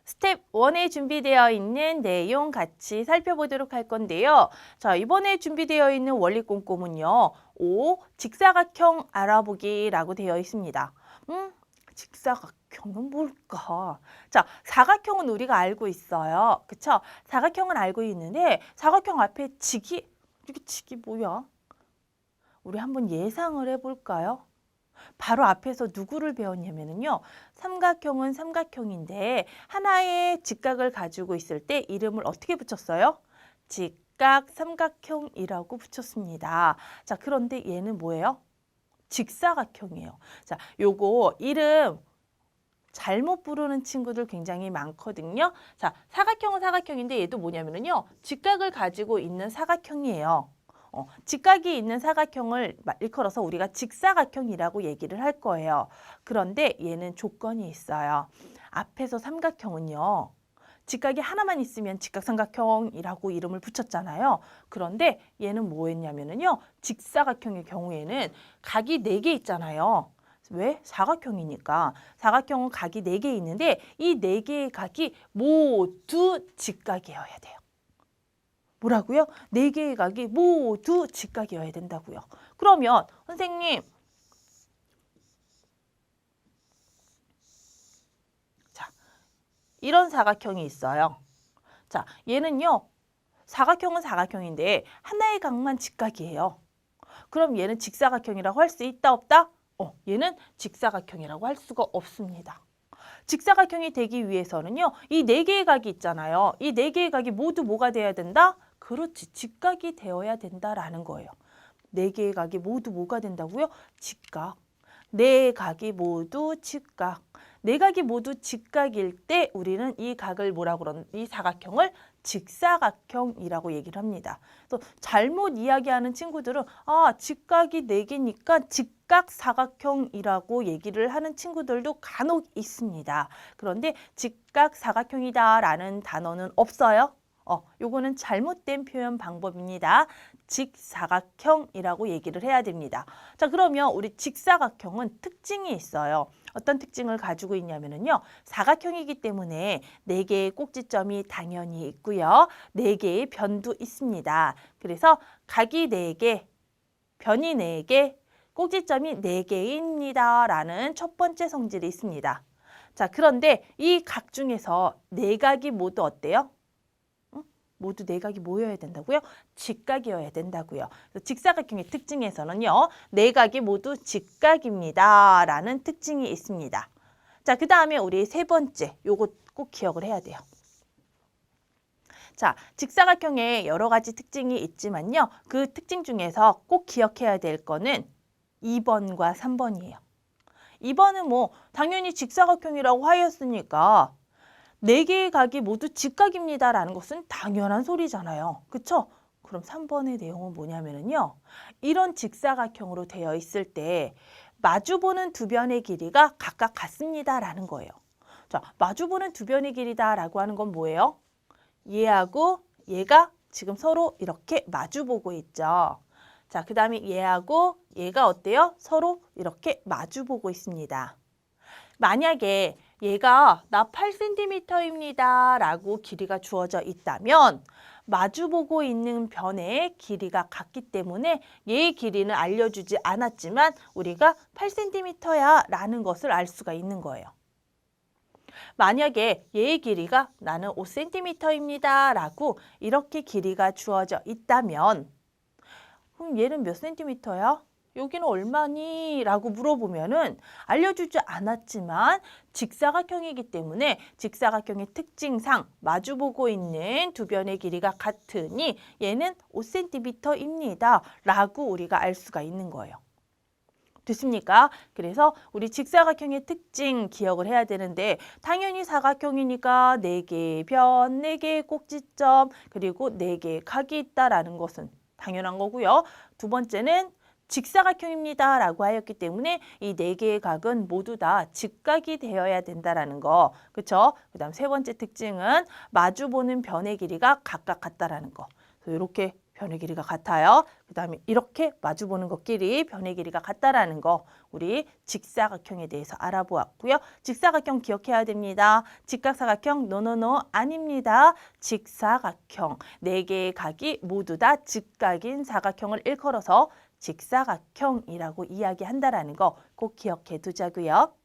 스텝 1에 준비되어 있는 내용 같이 살펴보도록 할 건데요. 자, 이번에 준비되어 있는 원리 꼼꼼은요. 5. 직사각형 알아보기라고 되어 있습니다. 직사각형은 뭘까? 자, 사각형은 우리가 알고 있어요. 그쵸? 사각형은 알고 있는데 사각형 앞에 이게 직이 뭐야? 우리 한번 예상을 해볼까요? 바로 앞에서 누구를 배웠냐면요. 삼각형은 삼각형인데 하나의 직각을 가지고 있을 때 이름을 어떻게 붙였어요? 직각 삼각형이라고 붙였습니다. 자, 그런데 얘는 뭐예요? 직사각형이에요. 자, 요거 이름 잘못 부르는 친구들 굉장히 많거든요. 자, 사각형은 사각형인데 얘도 뭐냐면요. 직각을 가지고 있는 사각형이에요. 직각이 있는 사각형을 일컬어서 우리가 직사각형이라고 얘기를 할 거예요. 그런데 얘는 조건이 있어요. 앞에서 삼각형은요. 직각이 하나만 있으면 직각삼각형이라고 이름을 붙였잖아요. 그런데 얘는 뭐 했냐면요. 직사각형의 경우에는 각이 4개 있잖아요. 왜? 사각형이니까. 사각형은 각이 4개 있는데 이 4개의 각이 모두 직각이어야 돼요. 뭐라고요? 4개의 각이 모두 직각이어야 된다고요. 그러면 선생님, 자, 이런 사각형이 있어요. 자, 얘는요. 사각형은 사각형인데 하나의 각만 직각이에요. 그럼 얘는 직사각형이라고 할 수 있다 없다? 얘는 직사각형이라고 할 수가 없습니다. 직사각형이 되기 위해서는요. 이 4개의 각이 있잖아요. 이 4개의 각이 모두 뭐가 돼야 된다? 그렇지. 직각이 되어야 된다라는 거예요. 4개의 각이 모두 뭐가 된다고요? 직각. 4각이 모두 직각. 4각이 모두 직각일 때 우리는 이 각을 뭐라고 그러는 이 사각형을 직사각형이라고 얘기를 합니다. 또 잘못 이야기하는 친구들은 직각이 4개니까 직각사각형이라고 얘기를 하는 친구들도 간혹 있습니다. 그런데 직각사각형이다라는 단어는 없어요. 요거는 잘못된 표현 방법입니다. 직사각형이라고 얘기를 해야 됩니다. 자, 그러면 우리 직사각형은 특징이 있어요. 어떤 특징을 가지고 있냐면요. 사각형이기 때문에 4개의 꼭지점이 당연히 있고요. 4개의 변도 있습니다. 그래서 각이 4개, 변이 4개, 꼭지점이 4개입니다. 라는 첫 번째 성질이 있습니다. 자, 그런데 이 각 중에서 4각이 모두 어때요? 모두 4각이 모여야 된다고요? 직각이어야 된다고요. 직사각형의 특징에서는요. 4각이 모두 직각입니다. 라는 특징이 있습니다. 자, 그 다음에 우리 세 번째, 요거 꼭 기억을 해야 돼요. 자, 직사각형에 여러 가지 특징이 있지만요. 그 특징 중에서 꼭 기억해야 될 거는 2번과 3번이에요. 2번은 뭐 당연히 직사각형이라고 하였으니까 4개의 각이 모두 직각입니다라는 것은 당연한 소리잖아요. 그쵸? 그럼 3번의 내용은 뭐냐면요. 이런 직사각형으로 되어 있을 때 마주보는 두 변의 길이가 각각 같습니다라는 거예요. 자, 마주보는 두 변의 길이다라고 하는 건 뭐예요? 얘하고 얘가 지금 서로 이렇게 마주보고 있죠. 자, 그 다음에 얘하고 얘가 어때요? 서로 이렇게 마주보고 있습니다. 만약에 얘가 나 8cm입니다 라고 길이가 주어져 있다면 마주보고 있는 변의 길이가 같기 때문에 얘의 길이는 알려주지 않았지만 우리가 8cm야 라는 것을 알 수가 있는 거예요. 만약에 얘의 길이가 나는 5cm입니다 라고 이렇게 길이가 주어져 있다면 그럼 얘는 몇 cm야? 여기는 얼마니? 라고 물어보면은 알려주지 않았지만 직사각형이기 때문에 직사각형의 특징상 마주보고 있는 두 변의 길이가 같으니 얘는 5cm입니다. 라고 우리가 알 수가 있는 거예요. 됐습니까? 그래서 우리 직사각형의 특징 기억을 해야 되는데 당연히 사각형이니까 4개의 변, 4개의 꼭지점, 그리고 4개의 각이 있다라는 것은 당연한 거고요. 두 번째는 직사각형입니다 라고 하였기 때문에 이 4개의 각은 모두 다 직각이 되어야 된다라는 거. 그렇죠? 그 다음 세 번째 특징은 마주보는 변의 길이가 각각 같다라는 거. 이렇게 변의 길이가 같아요. 그 다음에 이렇게 마주보는 것끼리 변의 길이가 같다라는 거 우리 직사각형에 대해서 알아보았고요. 직사각형 기억해야 됩니다. 직각사각형 노노노 아닙니다. 직사각형 4개의 각이 모두 다 직각인 사각형을 일컬어서 직사각형이라고 이야기한다라는 거 꼭 기억해 두자고요.